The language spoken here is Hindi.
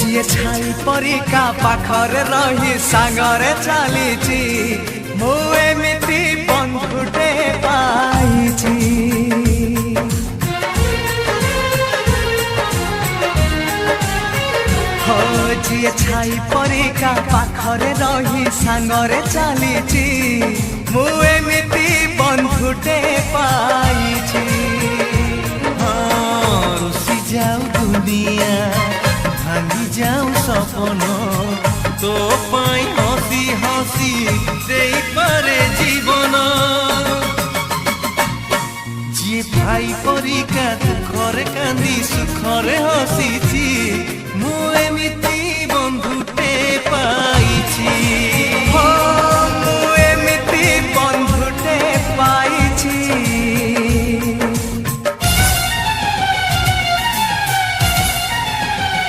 जिए छाई परिका पाखरे रही सांगरे चलीची मु एमिति बंधुटे पाइची हो जिए छाई परिका पाखरे रही सांगरे चलीची मु एमिति बंधुटे पाइची रुसी जाऊ दुनिया भांगी जाऊ सपन तो पाई हसी हसी देई पारे जीवन जी भाई परिका दुखरे कांदी सुखरे हसीची